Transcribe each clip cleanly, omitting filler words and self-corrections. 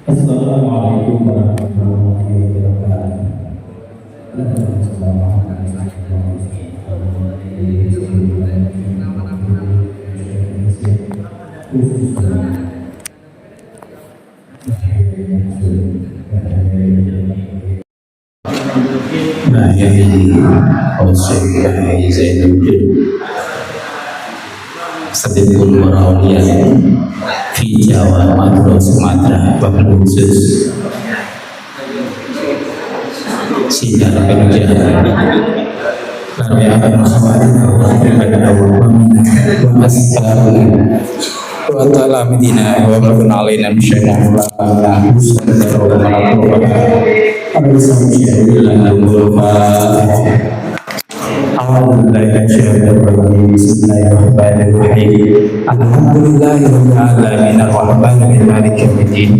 Assalamualaikum warahmatullahi wabarakatuh. Bayi Hussein Zainuddin Sadikul Marawiyah di Jawa, Madura, Sumatera, wabil khusus Sinar Kerja kami akan wa ta'ala midina wa makun alaina bisyai'in Bismillahirrahmanirrahim. Alhamdulillahirabbil alamin arrahmanirrahim maliki yaumiddin.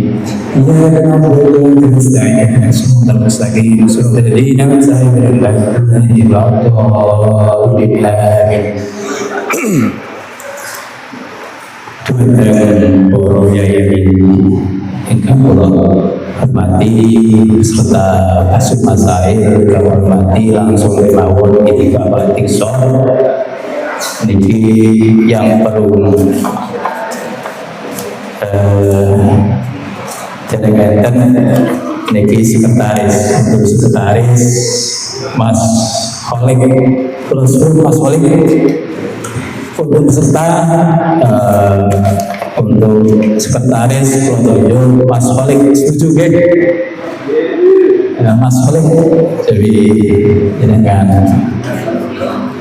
Iyyaka na'budu wa iyyaka nasta'in ihdinas siratal mustaqim siratal ladzina an'amta 'alaihim ghairil Tuhan para yayi ingkang kula hormati serta Asy Masail kula hormati langsung mawon iki Bapak Tikso niki yang perlu jenengan niki sekretaris untuk sekretaris Mas Kholik terus Mas Kholik untuk peserta untuk sekretaris untuk Mas Kholik setuju kan? Mas Kholik jadi jangan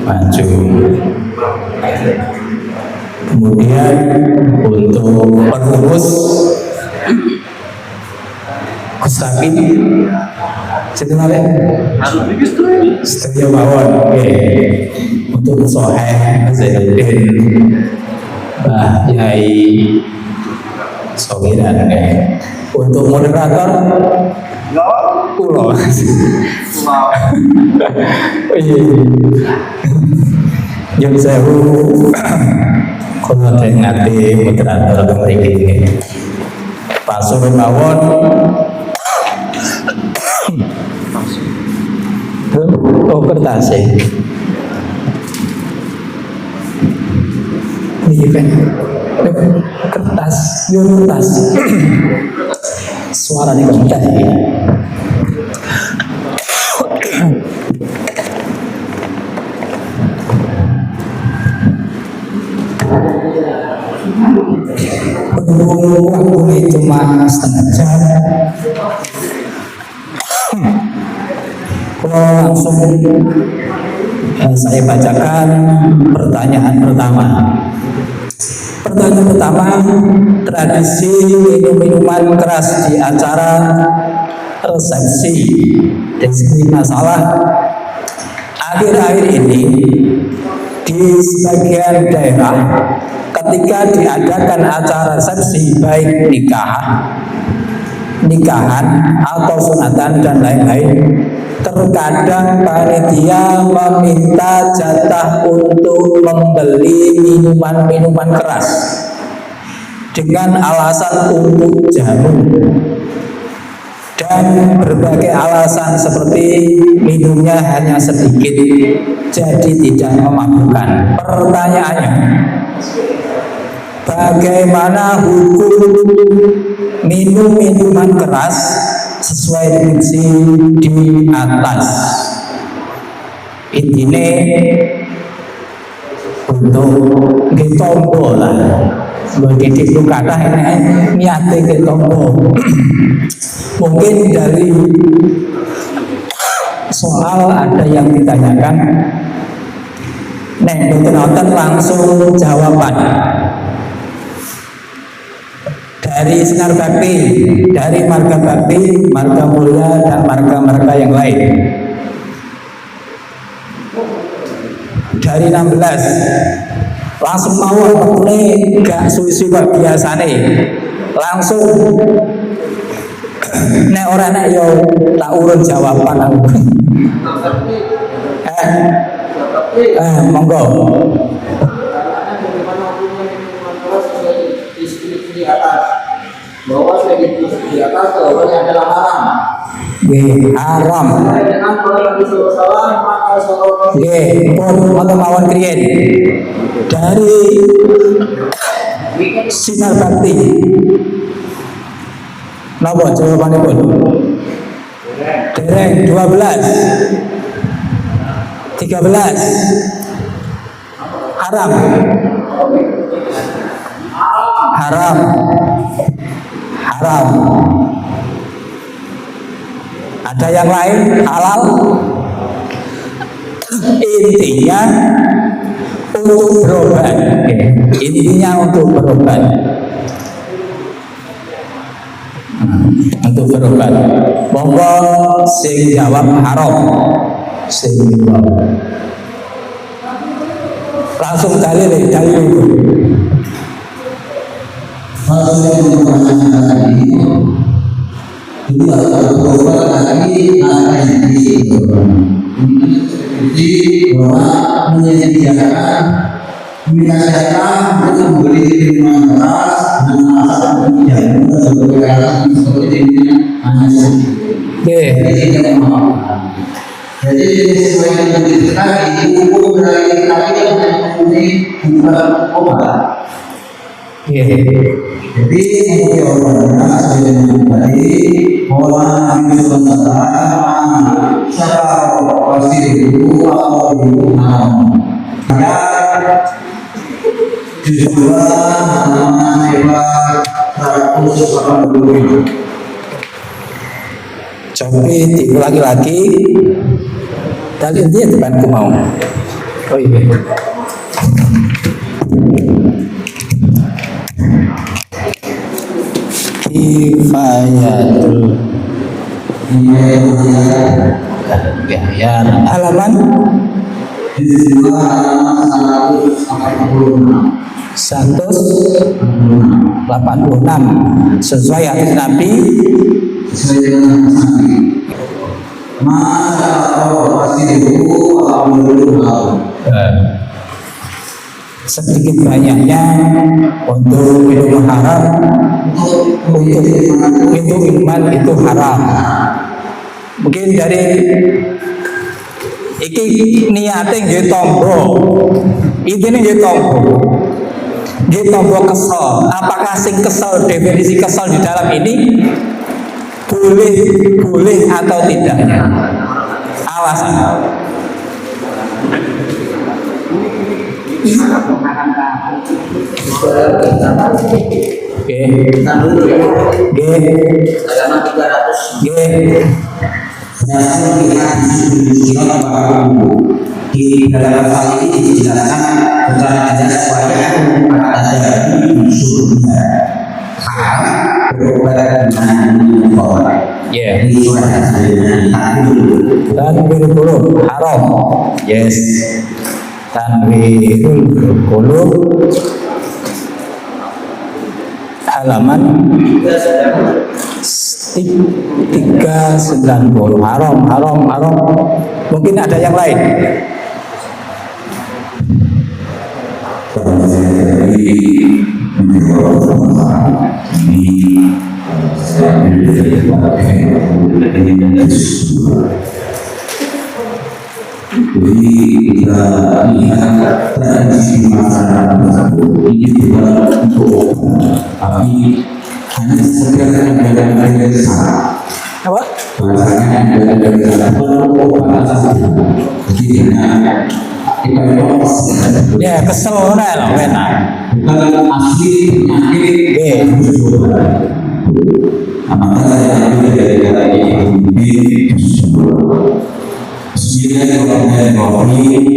maju. Kemudian untuk pengurus Kusakin sebenarnya setuju mawon. Oke. Untuk Soheh Zainuddin Mbah Yai Sogiran untuk moderator Pulau yang saya kalau ngati moderator kemriki Pak Surmawon kertas kertas kertas suaranya kencang ya. Waktu cuma setengah jam. Kalau langsung saya bacakan pertanyaan pertama. Pertanyaan pertama, tradisi minum-minuman keras di acara resepsi. Dari masalah akhir-akhir ini di sebagian daerah ketika diadakan acara resepsi baik nikahan atau sunatan dan lain-lain, terkadang panitia meminta jatah untuk membeli minuman-minuman keras dengan alasan untuk jamu dan berbagai alasan seperti minumnya hanya sedikit jadi tidak memabukkan. Pertanyaannya, bagaimana hukum minum minuman keras sesuai definisi di atas? Intinya untuk ditombo lah, didik lu kata ini niatnya ditombo. Mungkin dari soal ada yang ditanyakan, nonton langsung jawaban dari Sinar Bakti, dari Marga Bakti, Marga Mulia, dan marga-marga yang lain. Dari 16 langsung mau waktunya gak suwi-suwi biasa nih, langsung nek ora nek yo tak urut jawaban aku. Monggo. Bahwa sebagai di atas jawabannya adalah haram. Haram. Dengan berlaku salah maka salah. Pun atau mawon kriyen dari sinar bakti. Napa jawabannya pun? Dereng 12 13 haram. Haram. Haram. Ada yang lain halal? Intinya untuk berobat. Intinya untuk berobat. Untuk berobat. Monggo sing jawab haram. Sing jawab. Langsung dalil. Jadi berobat lagi bahwa menyediakan menasihkan untuk memberi minuman keras dan alasan menjamu atau berkeras seperti ini hanya sedikit. Jadi tidak memaafkan. Jadi sesuai dengan itu tadi hukum dari tadi yang memenuhi bukan obat. Jadi jawabannya sesuai dengan tadi pola misalnya siapa pasti itu atau itu ya jujur nama hebat khusus akan dulu. Coba diulangi lagi. Tadi dia depanku mau. Oh iya. Kifayatul halaman 186 sesuai hadis Nabi. Sedikit banyaknya untuk minum haram, untuk minuman itu haram. Mungkin dari iki niate nggih tombo, intine nggih tombo. Nggih tombo kesel. Apakah sing kesel, definisi kesel di dalam ini boleh atau tidaknya? Alasan. Di dalam hal ini dijelaskan secara jelas supaya ada unsurnya haram berobat dengan obat. Di surat Dan berkulub haram. Yes. Tanwirul Qulub halaman 390. Haram. Mungkin ada yang lain. Jadi kita lihat tradisi masyarakat tersebut ini bukan untuk tapi hanya sekedar dari desa. Apa? Bahasanya dari desa perlu saja. Jadi hanya kita ya kesel lah enak. Bukan asli penyakit maka saya dari ini Bismillahirrahmanirrahim.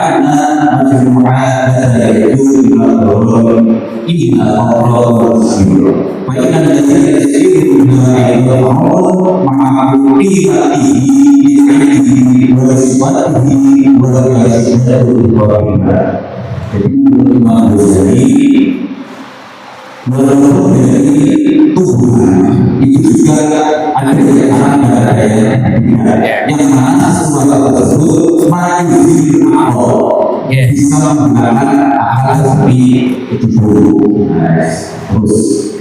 anna majmu'at yaitu al-qur'an ini al-qur'an wa inna alladziina yasiruna ila al-qur'an ma'amuti wa sifatihi wa yasifatu al-qur'an. Jadi Imam Ghazali menurut dari tubuh itu juga ada yang mana sesuatu tersebut maju Allah bisa menggunakan akal seperti itu dulu. Terus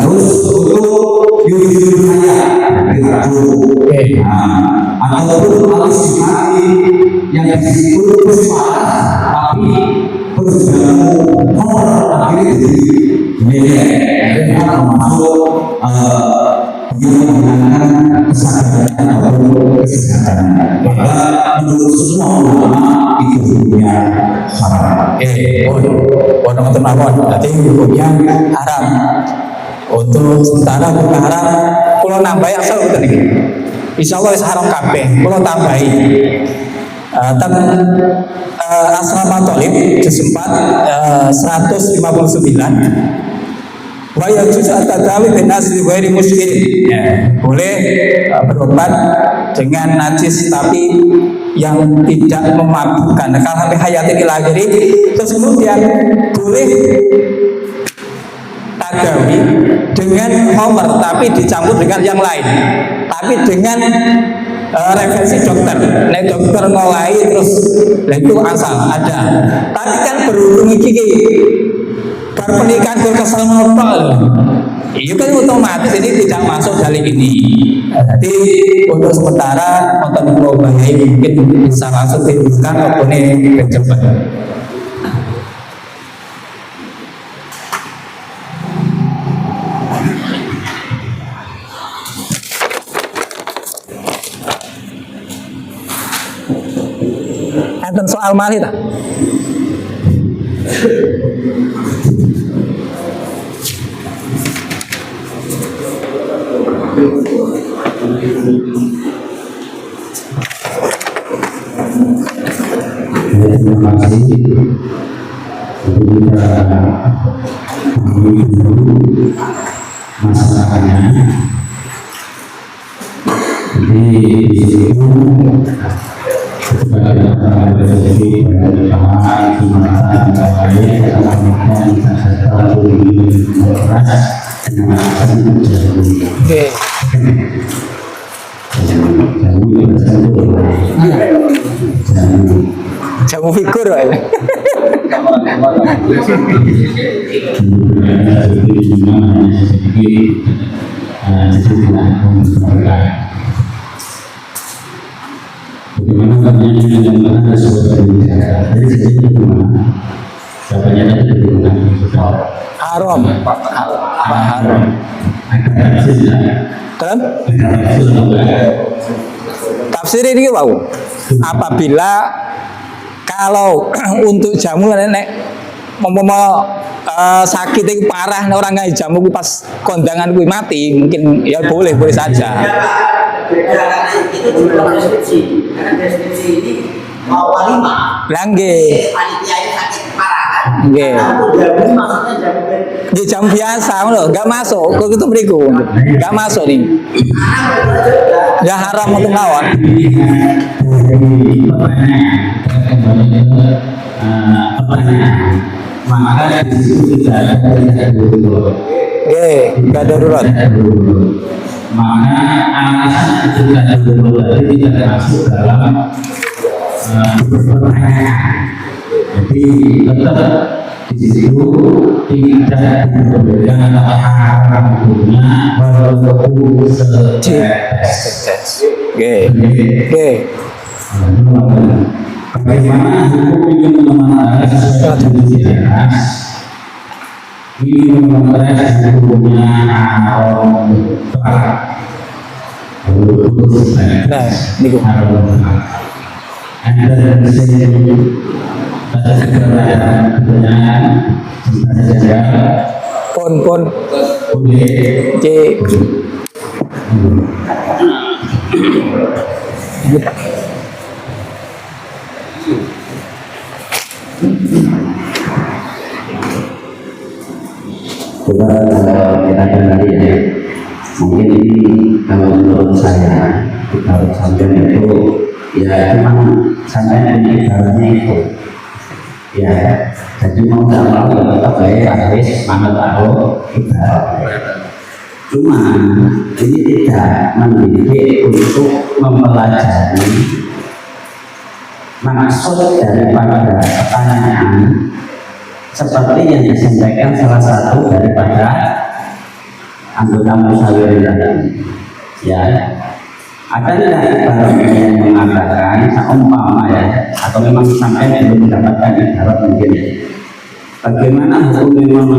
terus untuk yudhul hayat ataupun alusinasi yang disebut bersifat tapi berjalan horor akhirnya jadi termasuk dia menggunakan kesadaran atau kesehatan. Maka menurut semua ulama itu hukumnya haram. Teman-teman awal, berarti hukumnya haram. Untuk sementara hukum haram, kalau nambahi asal betul nih. Insya Allah haram kabeh. Kalau tambahi Asrama Tholib juz 4 159. Wa yajuz at-tadawi bin nasri ghairi musyrik. Boleh berobat dengan najis tapi yang tidak memabukkan. Kalau sampai hayatin ila akhiri, terus kemudian boleh tadawi dengan homer tapi dicampur dengan yang lain. Tapi dengan referensi dokter. Nah, dokter mulai terus itu asal ada. Tapi kan berhubung iki pernikahan berkesal nopal, itu kan otomatis ini tidak masuk dalil ini. Jadi untuk sementara nonton global ini mungkin bisa langsung diteruskan ataupun kecepat. Ada soal malih tak? Terima kasih. Kita menunggu dulu masalahnya. Jadi di situ ketika ada rezeki paham gimana lain akan bisa satu keras dengan Oke. Jamu figur ya. Bagaimana pertanyaan yang mana sesuatu yang bisa jadi bagaimana? Jawabannya tadi bagaimana? Haram. Haram. Kan? Tafsir ini wow. Apabila kalau untuk jamu nenek sakit itu parah orang nggak jamu pas kondangan gue mati mungkin ya boleh saja. Karena itu juga deskripsi, karena deskripsi ini mau walimah. Langge. Panitianya sakit parah kan? Nggih. Untuk jamu maksudnya jamu Di jam biasa loh, nggak masuk. Kok itu beriku, nggak masuk nih. Ya haram untuk lawan. Maka di situ tidak ada Nggak darurat. Maka alasan tidak darurat tidak masuk dalam pertanyaan. Jadi tetap di situ tidak berbeda antara haram hukumnya walaupun setes. Bagaimana hukum ini mengenai sesuatu jelas? Ini mengenai hukumnya haram mutlak. Nah, ini haram mutlak. Anda bisa pada pertanyaan saja. Pon. Boleh. C. Coba kita kembali ya. Mungkin ini kalau menurut saya kalau sampai itu ya memang sampai ini ibaratnya itu ya. Jadi mau nggak mau ya tetap harus manut tahu ibarat. Cuma ini tidak mendidik untuk mempelajari maksud daripada pertanyaan seperti yang disampaikan salah satu daripada anggota musyawarah tadi. Ya, ada tidak ibarat yang mengatakan seumpama ya, atau memang sampai belum mendapatkan ibarat mungkin ya. Bagaimana hukum memang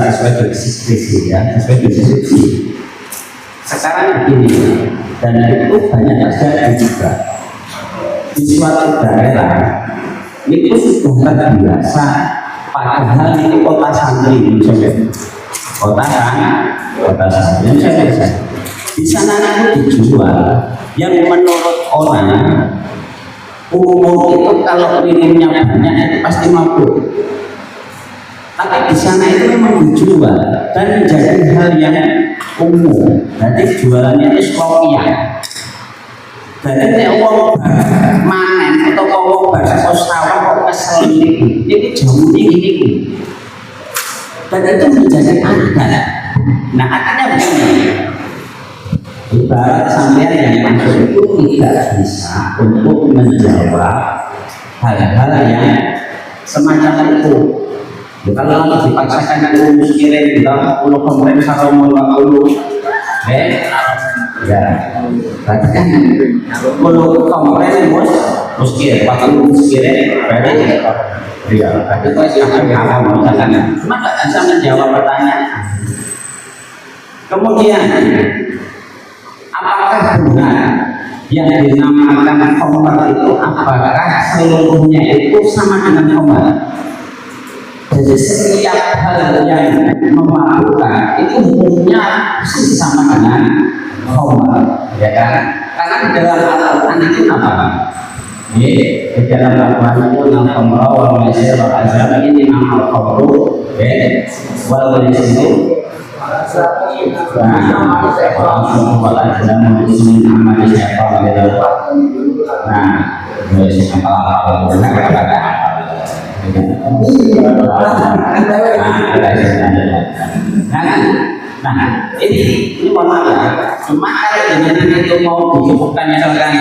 sesuai deskripsi ya, sesuai deskripsi. Sekarang begini, dan itu banyak terjadi juga di suatu daerah itu sudah terbiasa, padahal itu kota santri, kota santri. Di sana itu dijual yang menurut orang umum itu kalau minumnya banyak itu pasti mabuk. Tapi di sana itu memang dijual dan menjadi hal yang umum. Jadi jualannya itu slopian. Jadi nek wong manen atau wong bakso sawah kok kesel ini jamu ini. Dan itu menjadi adat. Nah adatnya begini. Ibarat sampean yang masuk itu tidak bisa untuk menjawab hal-hal yang semacam itu. Kalau nanti dipaksakan itu miskirin kita puluh komplain saromol puluh, ya, berarti kan puluh komplain miskirin, waktu miskirin berarti ya, berarti itu akan kalah misalkan. Cuma tak bisa menjawab pertanyaan. Kemudian, apakah benar yang dinamakan khamar itu apakah seluruhnya itu sama dengan khamar? Jadi setiap hal yang memabukkan itu hukumnya sama dengan khamar, ya kan? Karena di dalam Al-Quran itu apa? Di dalam Al-Quran itu nama khamar wal maisir wal azam ini nama khamru, wal maisir. Nah, ini mohon maaf ya. Cuma kalau dengan itu mau dicukupkan misalkan,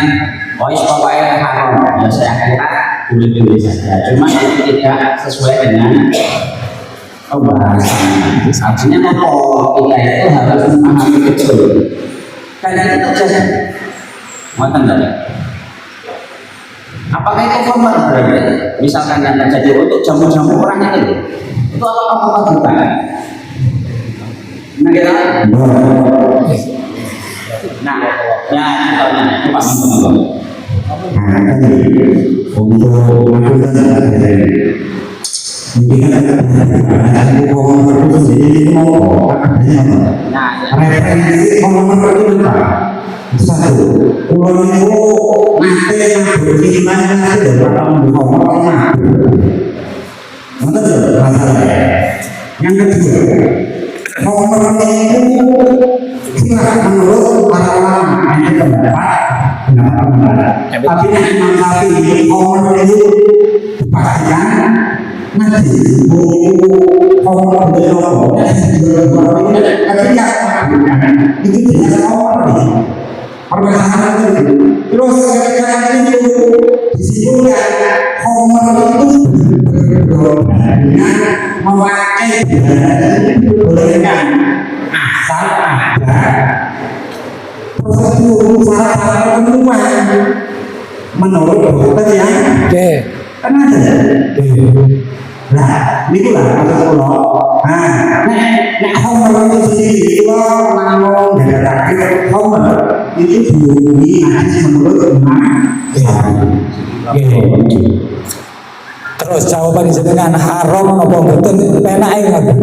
pokoknya haram, ya saya kira boleh-boleh saja. Cuma itu tidak sesuai dengan pembahasan. Artinya apa? Kita itu harus memahami betul. Karena itu terjadi. Mohon tidak? Apakah itu khamar berarti? Misalkan yang terjadi untuk jamu-jamu orang itu apa bukan? Nah, kita nah, ya contohnya itu Pak Menteri. Untuk referensi komentar itu satu, pulau itu nanti yang beriman nanti dalam komentar masalahnya. Yang kedua, komentar itu silahkan menurut para ulama hanya pendapat. Tapi Imam Syafi'i komentar itu dipastikan nanti komentar itu jelas komentar permasalahan itu. Terus ketika itu disimpulkan komentar itu dengan memakai bolehkan asal ada prosedur syarat pemenuhan menurut dokter yang kan ada. Nah, ini lah maksud Allah. Nah, nek homer itu sendiri kalau ngomong dari terakhir homer itu dihubungi hadis menurut Imam Syafi'i. Terus jawaban jenengan haram apa mboten penake ngoten.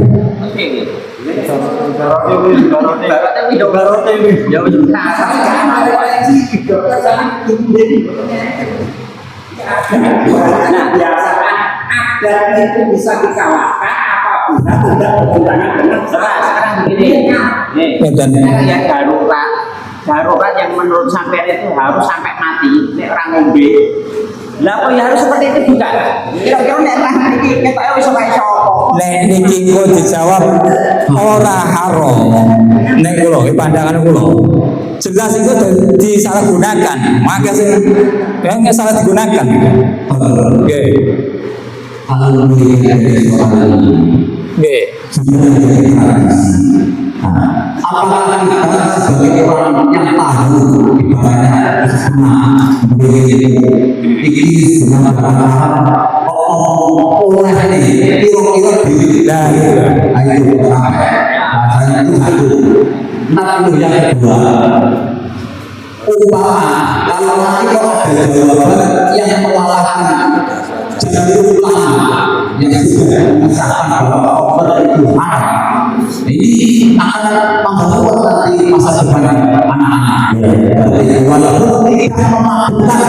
adat itu bisa dikalahkan apabila tidak bertentangan dengan jelas. Sekarang begini, dan yang darurat yang menurut sampean itu harus sampai mati. Nek orang ngombe, lah kok ya harus seperti itu juga. Kira-kira nek orang iki ketoke wis ora iso apa. nek niki kok dijawab ora haram. Nek kula pandangan kula. Jelas itu disalahgunakan. Maka sing yang salah digunakan. Oke. Kalau melihat dari soal ini, Oke. apakah kita sebagai orang yang tahu ibaratnya ini dengan oleh ini kira-kira Nah, gitu. ayo bahasanya itu satu. Nah, yang kedua, umpama kalau nanti kok ada jawaban yang mewalakan jadi ulama yang sudah mengesahkan bahwa obat itu haram, ini akan membuat nanti masa depan anak-anak. Walaupun tidak memaklukan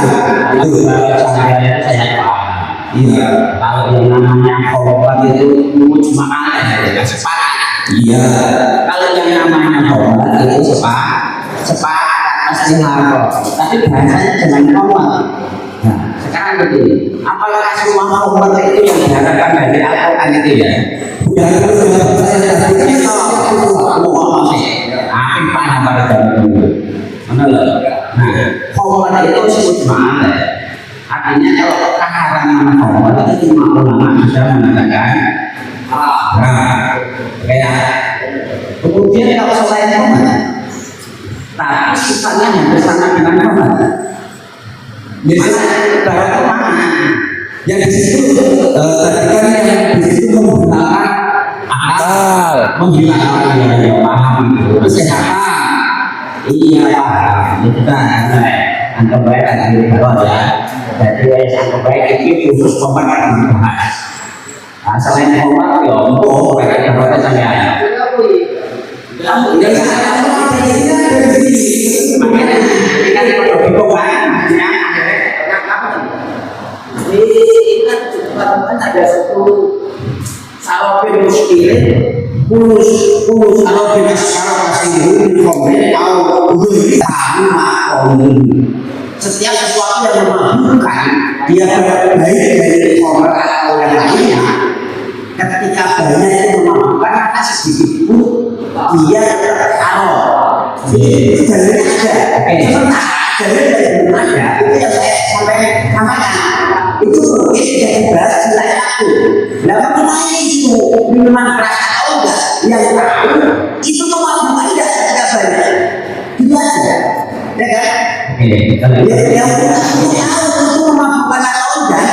itu saya paham. Iya, kalau yang namanya obat itu cuma aneh, sepakat. Iya, kalau yang namanya obat itu sepakat pasti ngaruh. Tapi bahasanya jangan obat. Nah, sekarang begini, apakah semua obat itu yang diharapkan dari Al-Quran itu ya? Ya, itu saya obat itu sebut artinya kalau keharaman obat itu cuma ulama sudah mengatakan kemudian kalau selain obat, tapi sifatnya yang bersama dengan obat. Biasanya ibarat kemana? Yang di situ tadi kan yang di situ menggunakan akal, menghilangkan yang paham itu. Kesehatan, iya paham. Itu kan anggap baik dari bawah ya. Jadi anggap baik itu khusus pemakan dibahas. Nah, selain obat ya untuk mereka berapa saja. Makanya kita tidak berhubungan ini kan teman-teman ada 10 salopin muskirin pulus salopin sekarang masih komen tahu setiap sesuatu yang memabukkan dia baik dari orang atau yang lainnya ketika banyak itu memabukkan maka sedikit pun dia taruh itu dalilnya ada sementara dalil belum ada itu yang saya sampai katakan itu mungkin jadi beras selain aku. Nah mengenai itu minuman keras atau enggak yang tahu itu memabukkan tidak banyak itu aja ya kan? Yang tahu itu memabukkan atau enggak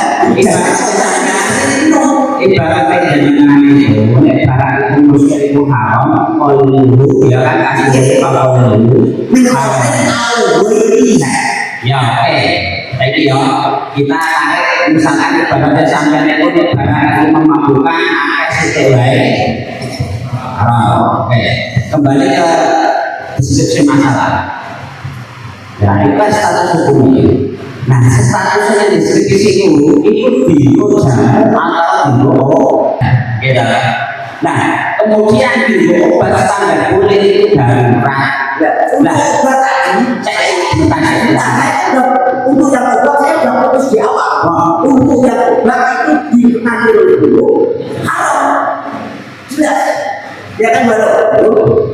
ibaratnya dengan itu ibarat itu musik itu haram kalau dulu ya kan kasih kalau dulu tahu ya jadi ya kita misalkan ibaratnya sampai itu ibaratnya memabukkan akses baik kembali ke deskripsi masalah ya itu kan status hukumnya. Nah statusnya deskripsi itu dino jamu atau dino gitu. Nah kemudian dino obat standar kulit itu darurat. Nah obat tadi saya tanya untuk yang obat saya sudah fokus di awal. Untuk yang obat itu dikenali dulu haram. Jelas. Ya kan baru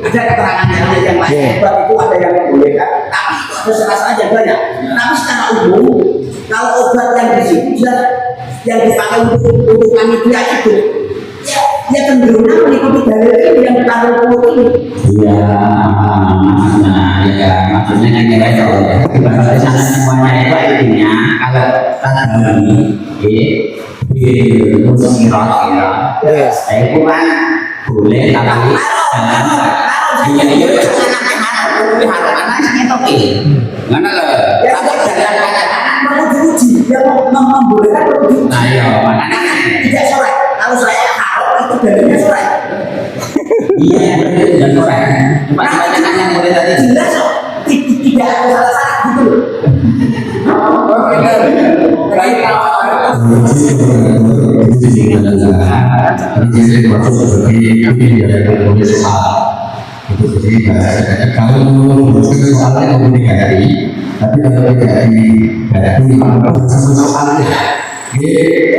ada keterangan yang lain obat itu ada yang membolehkan, tapi ada salah aja banyak. Tapi secara umum kalau obat yang di situ yang dipakai untuk anemia itu ya cenderungnya mengikuti dalil ini yang taruh ini. Iya, maksudnya kan kira itu bahasa sana semuanya itu intinya kalau tadi di musim miras ya, itu kan boleh tapi iya mana lah tapi jangan mau diuji dia membolehkan produk nah iya makanya tidak sore kalau saya harus itu dalilnya sore iya dan sore cuma banyak yang boleh tadi jelas tidak ada salah gitu loh baik Ini jadi masuk sebagai ini ya boleh soal. Itu jadi kalau soalnya komunikasi, tapi kalau tidak dihadapi maka sama soalnya.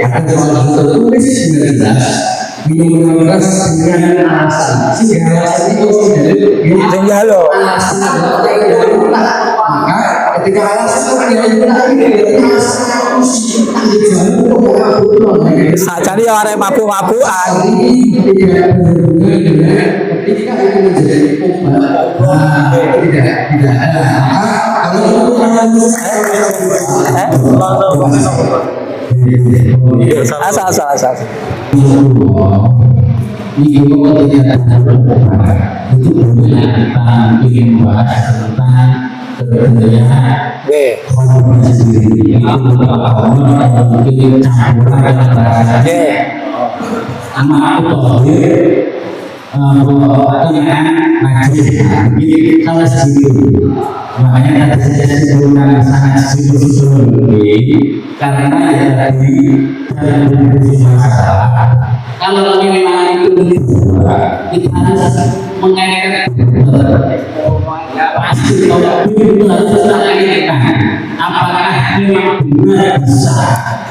Ada soal tertulis 19 minum keras dengan alasan. Sehingga alasan itu Tinggal lo. alasan adalah maka ketika alasan yang ini alasan Sajane ya arek mabuk-mabukan. tidak berhubungan dengan ketika itu menjadi obat tidak ada Asal. Itu kita ingin membahas tentang kebudayaan Oke. orang sendiri itu mungkin campuran antara Oke. sama aku dengan najis ini salah sendiri makanya tadi saya sebutkan sangat sendiri karena ya tadi dalam kondisi masalah kalau memang itu kita harus mengaitkan pasti kalau itu harus kita kaitkan apakah memang benar bisa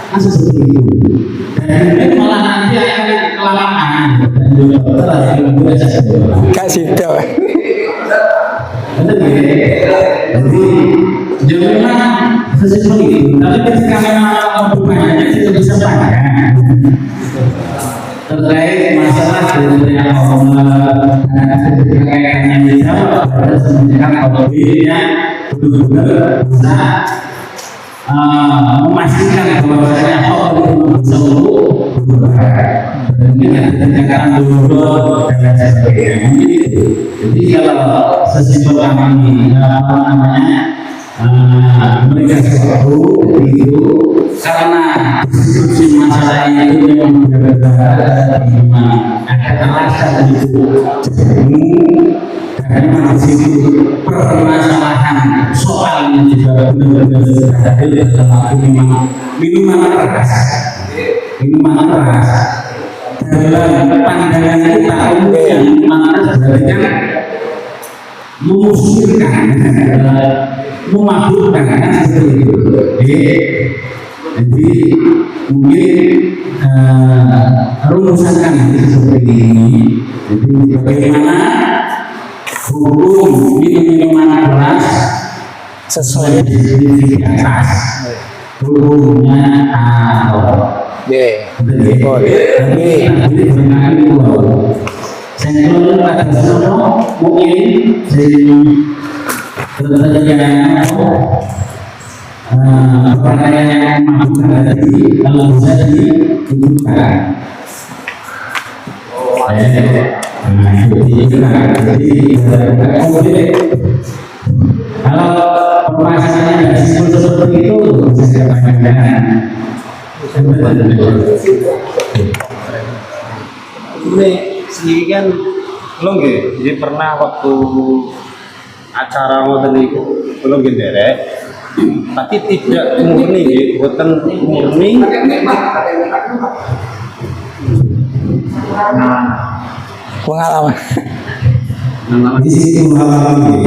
masa seperti itu dan itu malah nanti akan kelamaan dan dokter yang bisa Kasih do. jadi jangan sesuatu itu tapi ketika memang hubungannya kita bisa pandang terkait masalah dengan Allah yang dijawab pada semenjak apabila benar-benar bisa memastikan bahwasanya Allah itu bisa berubah dan tidak tindakan dulu dan sebagainya. Jadi kalau sesimpulan kami mereka sesuatu itu karena diskusi masalah itu memang berbeda memang ada alasan itu karena di situ permasalahan soalnya juga benar-benar hadir dalam minuman keras dalam pandangan kita yang minuman keras berarti kan memusirkan memabukkan kan seperti itu jadi mungkin rumusan kami seperti ini jadi bagaimana hukum minuman keras sesuai di atas hukumnya atau saya pada semua mungkin pertanyaan yang mabukkan tadi kalau bisa dihidupkan. Kalau pembahasannya tidak simpul seperti itu bisa dipanjangkan. Ini sendiri kan belum gitu. Jadi pernah waktu acara ngoten niku belum derek. Tapi tidak murni gitu, bukan murni. Pengalaman. Di situ mengalami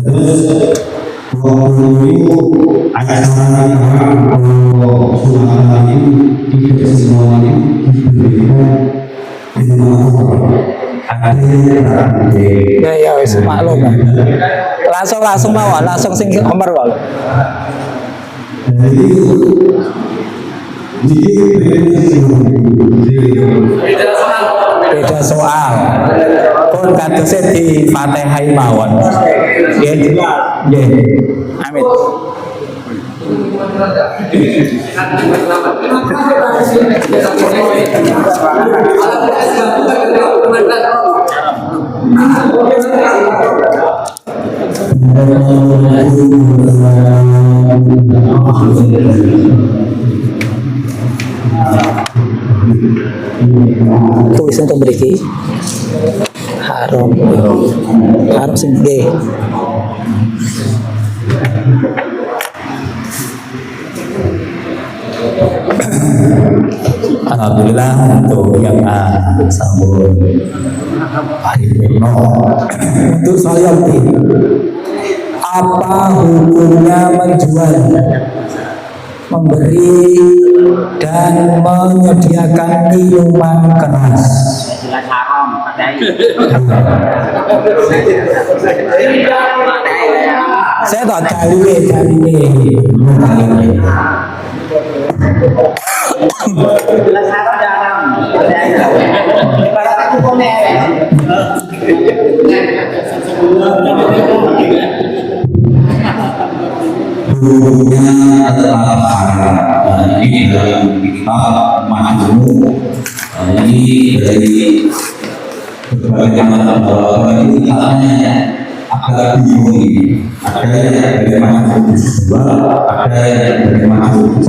terus acara Sumatera ini tidak semuanya diberikan Ya wis maklum. Langsung mawon, langsung sing nomor wae. Beda soal. Pun kadose di Fatihah mawon. Nggih. Nggih. Amin. Tulis untuk beriki harum sing nggih. Alhamdulillah untuk yang sambung untuk saya apa hukumnya menjual, memberi dan menyediakan minuman keras? Jelas haram Saya tak dalile. jelas haram. Ibarat aku komen. Hukumnya adalah haram. Ini dalam kitab Majmu'. Ini dari berbagai macam ini katanya agak bingung ini. Ada yang dari Majmu' jual, ada yang dari Majmu'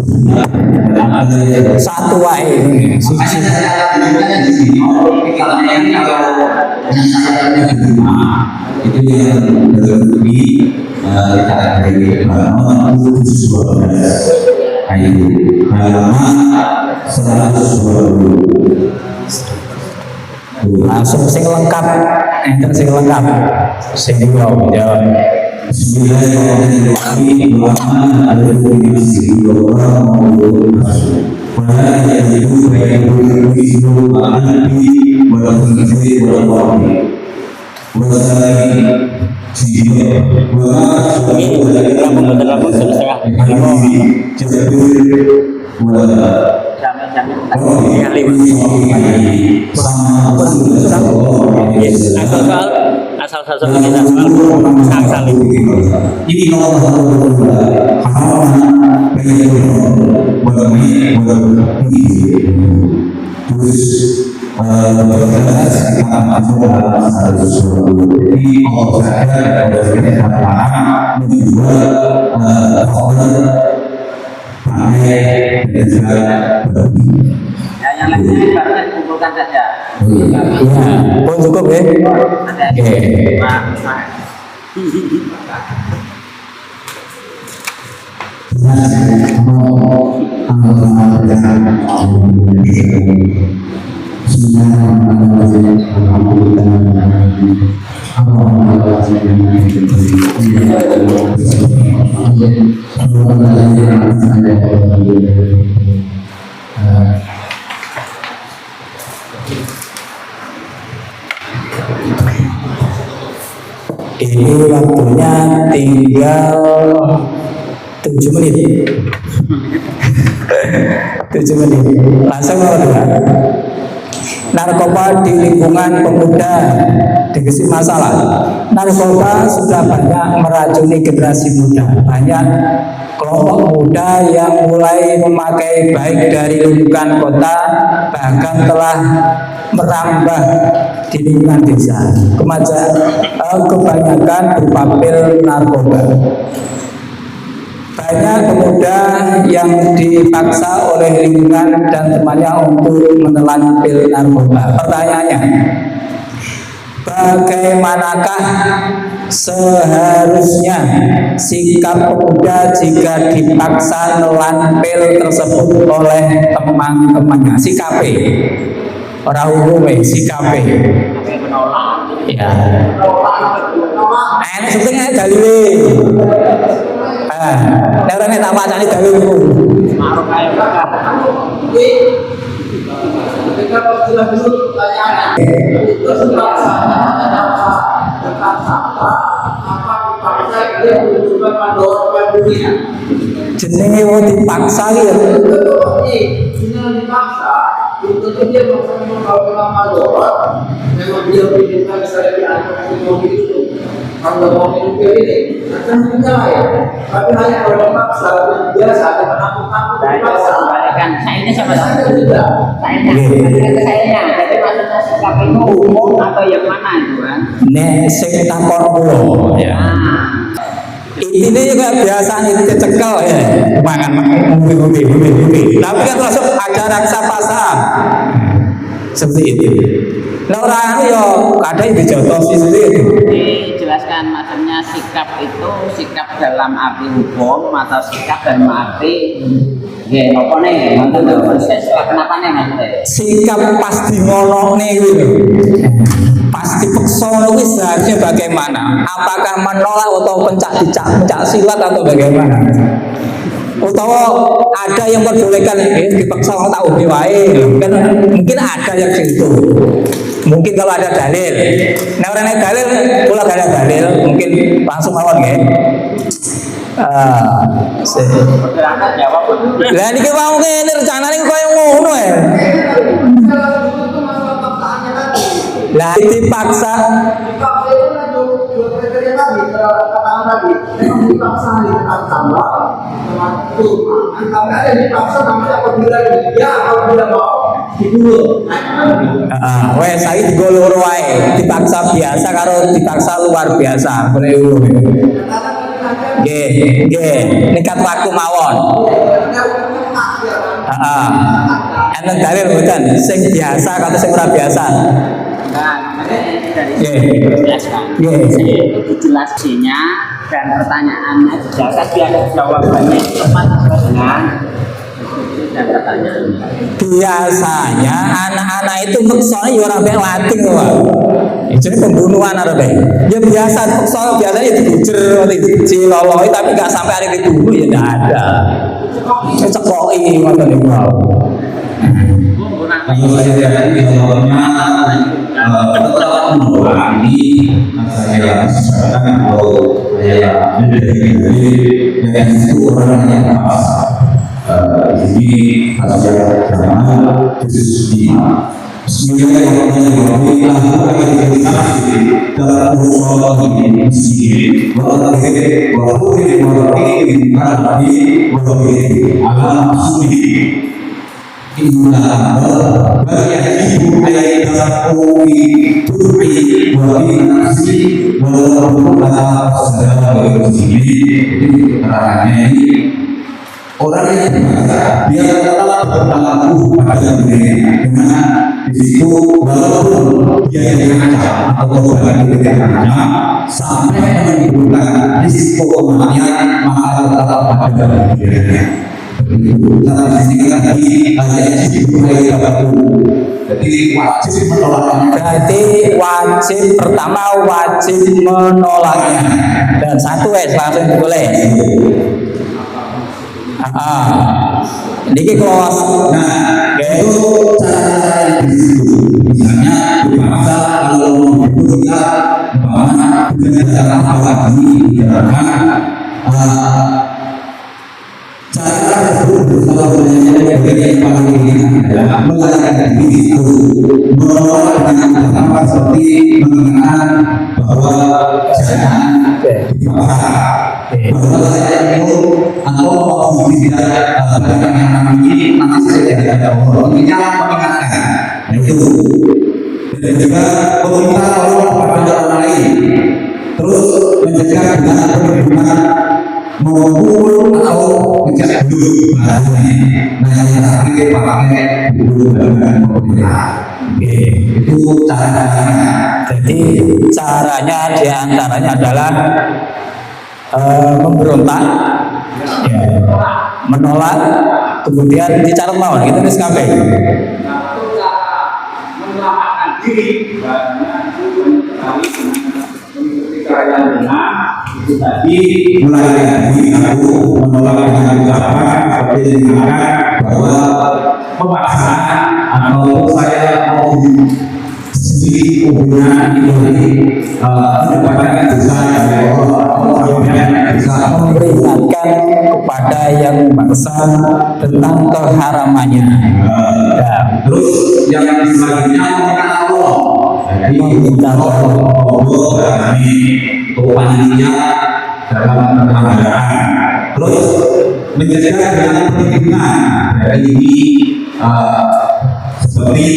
ada yang Satu wae. makanya saya tunjukkan di sini. Katanya ini kalau penyelesaiannya diterima, itu yang terbukti kita dari halaman 712 ayo halaman 120 Langsung sing lengkap, enten sing lengkap. Sing yo ya. Bismillahirrahmanirrahim. Wa al-masjid wa wala yajidu bainahu ismu al-anbi wa al-fitri wa al-wahdi wa salih sehingga asal ini kalau terus kita masuk dalam satu sesuatu. Jadi kalau saya menjual pakai dan juga berbagi. Yang lainnya ibaratnya dikumpulkan saja. Iya, pun cukup ya. Oke. Ini waktunya tinggal 7 menit. 7 menit. Langsung dua. Narkoba di lingkungan pemuda dikasih masalah. Narkoba sudah banyak meracuni generasi muda. Banyak kelompok muda yang mulai memakai baik dari lingkungan kota, bahkan telah merambah di lingkungan desa. Kebanyakan berupa pil narkoba. Banyak pemuda yang dipaksa oleh lingkungan dan temannya untuk menelan pil narkoba. Pertanyaannya, bagaimanakah seharusnya sikap pemuda jika dipaksa menelan pil tersebut oleh teman-temannya? Sikape, orang umumnya sikape. Ya. Ini sebetulnya dalile. Nek ora nek tak wacane dalil iku. Jenenge wong dipaksa iki ya. Memang dia pinta misalnya diangkat mobil itu, kalau mobil ini akan ya. Tapi hanya kalau dipaksa biasa ada menampung dipaksa. Saya ini sama saya juga. Saya jadi maksudnya sikap itu umum atau yang mana itu kan? Nek sing takon kula ya. Ini juga biasa nih dicekel ya, mangan ngombe. Tapi kan langsung ada raksa pasar. Seperti itu. Nah orang yo kadang dijotos seperti itu. dijelaskan maksudnya sikap itu sikap dalam arti hukum atau sikap dalam arti apa nih? Kenapa nih maksudnya? Sikap pas dimolokne gitu. Pasti peksa kuwi seharusnya bagaimana? Apakah menolak atau pencak silat atau bagaimana? Utawa ada yang memperbolehkan dipaksa orang tahu wae kan mungkin ada yang gitu. Mungkin kalau ada dalil. Nah orang yang dalil, pula gak ada dalil, mungkin langsung mawon nggih. Lah niki wong kene rencanane koyo ngono ya. Lah dipaksa wes saya digolor wae dipaksa biasa karo dipaksa luar biasa boleh urung nggih nikat waktu mawon enten dalil mboten sing biasa kata sing ora biasa Dijelaskannya dan pertanyaannya dijawab biar jawabannya tepat dengan dan pertanyaannya. Biasanya anak-anak itu maksudnya ya orang baik latih kok. Itu pembunuhan ada baik. Ya biasa maksudnya biasanya dibujer, diloloi tapi nggak sampai hari dibunuh ya tidak ada. Cekoi ngoten niku. Kalau saya lihat di dalamnya beberapa menolak ini saya sekarang kalau saya dari yang itu orang yang pas ini adalah zaman khusus di Bismillahirrahmanirrahim. Dalam usul ini mesti Inna bariyahibu ayyakuwi turri wa inasi wa ala sadara wa muslimin. Keterangannya ini orang yang berkata dia telah berlaku pada mereka dengan di situ walaupun dia diancam atau bahkan diancam sampai menimbulkan risiko kematian maka tetap pada mereka. Berarti wajib pertama wajib menolaknya dan satu langsung boleh. Niki kelas. Nah, itu cara-cara di situ. Misalnya dipaksa kalau kita bahwa dengan cara apa ini dijalankan cara tersebut kalau yang paling ini adalah melarikan diri itu menolak dengan tanpa seperti mengingatkan bahwa jangan dipaksa bahwa saya itu atau tidak yang ini nanti saya tidak ada orang mengingatkan itu dan juga meminta tolong pada orang lain terus mencegah dengan perlindungan mengumpul atau mencegah dulu nah yang terakhir pakai dulu dan pemerintah itu caranya. Jadi caranya diantaranya adalah memberontak, ya, menolak, kemudian dicatat mawon itu wis kabeh. Menyelamatkan diri yang benar itu tadi mulai dari aku menolak dengan ucapan seperti dikatakan bahwa pemaksaan atau saya mau sendiri hubungan itu tadi mendapatkan dosa dari Allah bisa Memperingatkan kepada yang memaksa tentang keharamannya. terus yang selanjutnya mengenal Allah jadi Meminta Allah kami panitia dalam pelanggaran terus mencegah dengan perlindungan dari ini seperti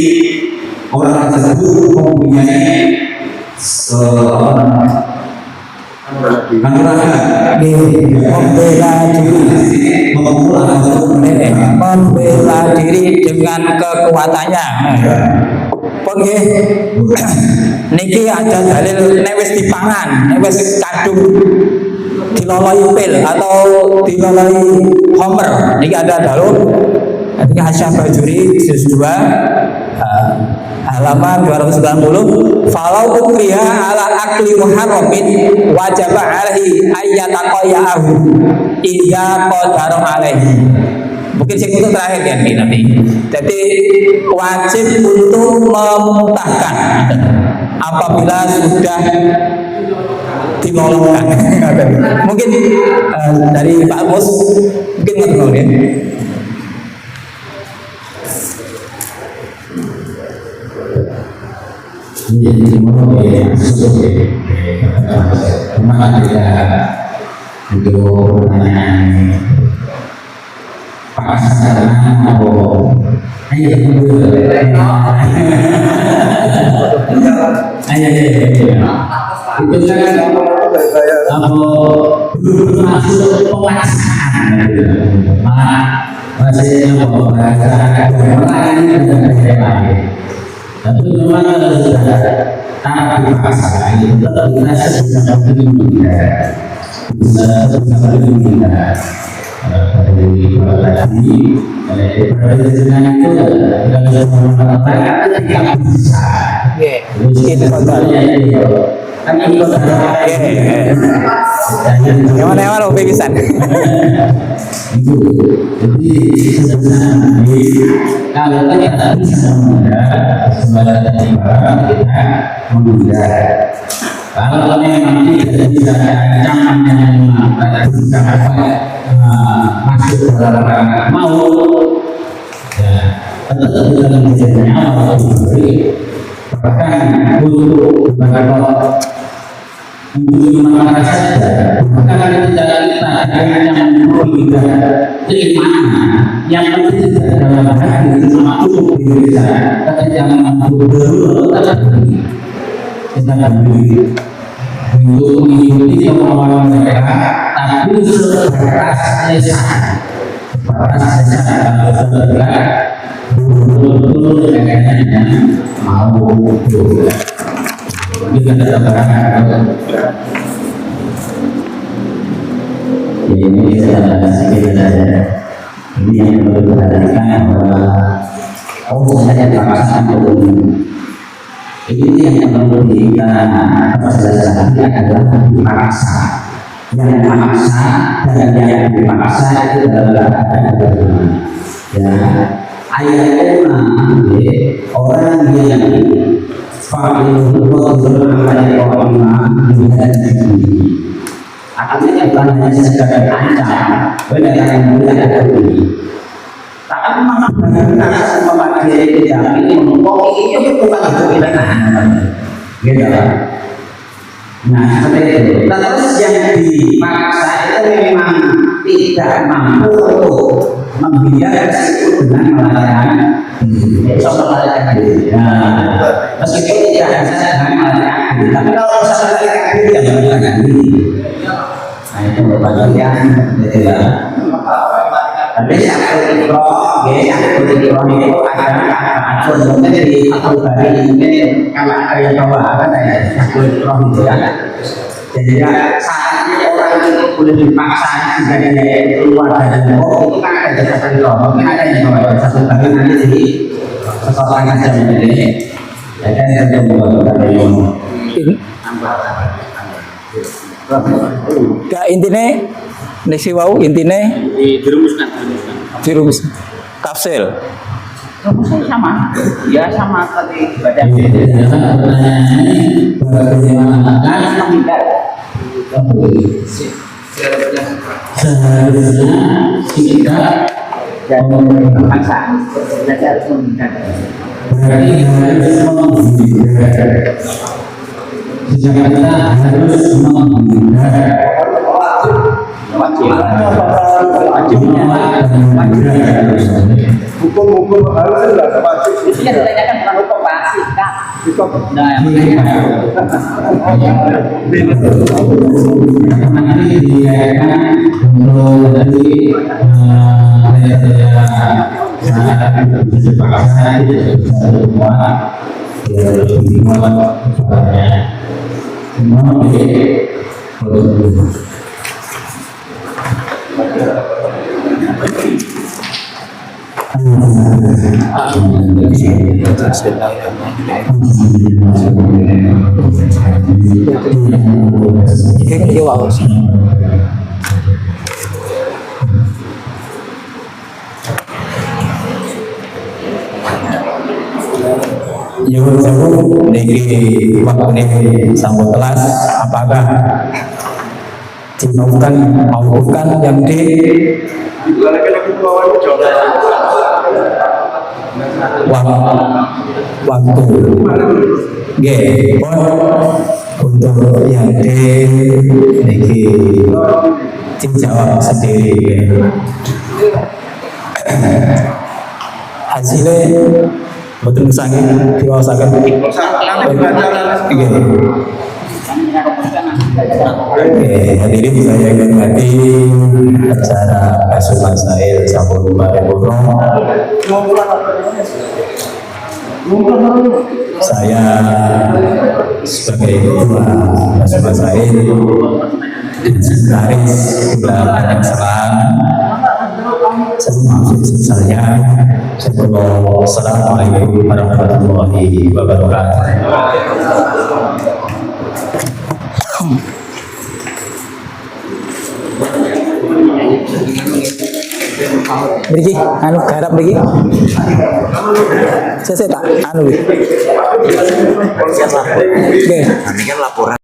orang tersebut mempunyai membela diri dengan kekuatannya. Oh nggih. Niki ada dalil nek wis dipangan, nek wis kadung diloloi pil atau diloloi homer. Niki ada dalil ketika Hasyam Bajuri juz 2 halaman 290 falau ukriha ala akli muharramin wajib alaihi ayyataqayahu iya qadaru alaihi. Mungkin sing itu terakhir ya nanti. Jadi wajib untuk memuntahkan apabila sudah dilolongkan. Mungkin dari Pak Bos mungkin ngobrol ya. Jadi mau masuk kemana kita untuk pertanyaan pasangan atau ayo itu kan belum masuk pemasangan masih bahasa tapi memang kalau sudah tanah dipaksa itu tetap dirasa bisa dari lagi dari dengan itu kalau mengatakan tidak bisa itu contohnya kan itu Ewan-ewan mau pisan. itu jadi sebenarnya kalau kita bisa menunda sebenarnya kita menunda kalau memang tidak bisa ancaman yang bisa masuk dalam mau ya tetap dalam nyawa diberi bahkan untuk beberapa untuk masyarakat saja bahkan tidak kita ada yang berbeda keimanan yang penting dalam hati sama cukup bisa tapi jangan berdua tetap kita berdiri untuk mengikuti kemauan mereka tapi sebatas kalau sudah betul-betul yang mau juga kita ini ini yang perlu diperhatikan bahwa saya dipaksakan ini yang perlu kita perjelaskan adalah dipaksa yang memaksa dan yang dipaksa itu adalah ya ayatnya orang yang fa'il artinya bukan hanya sekedar ancam benar yang mulia tapi memang benar semua diri tidak ini mengkong itu bukan itu pidana gitu. Nah seperti itu terus yang dipaksa itu memang tidak mampu untuk membiarkan itu dengan melarikan melarikan diri. Meskipun tidak bisa dengan melarikan diri, tapi kalau bisa melarikan diri ya melarikan diri. Nah itu bagian tidak. Tapi satu ikro, satu ikro itu ada mungkin di satu hari mungkin kalau ada yang bawa apa ya satu ikro itu kan. Jadi saatnya orang itu boleh dipaksa jika dia keluar dari itu kan ada satu ikro, mungkin ada yang bawa satu hari nanti jadi seseorang aja menjadi. Jadi ada yang bawa dari Gak intinya nasi wau intinya dirumuskan kapsul rumusnya sama ya sama tadi baca seharusnya kita dan memaksa belajar harus menghindar berarti harus menghindar sejak kita harus menghindar hukum harus sudah wajib. itu yang ditanyakan bukan hukum pasti kak nah yang nanti dia kan untuk tadi saya sangat dipaksa itu semua biar lebih muat caranya. Semua Yuk, niki waktu ini sambut kelas, apakah dimaukan yang di waktu untuk yang di niki dijawab sendiri. Hasilnya betul misalnya diwawasakan. Hadirin saya hormati acara Kasuman Sail Sampul Paripurno. Saya sebagai ketua Kasuman Sail dan sekretaris Belakangan Serang. Saya Assalamualaikum warahmatullahi wabarakatuh. Beri anu garap beri. Saya tak anu. Oke. Nanti kan laporan.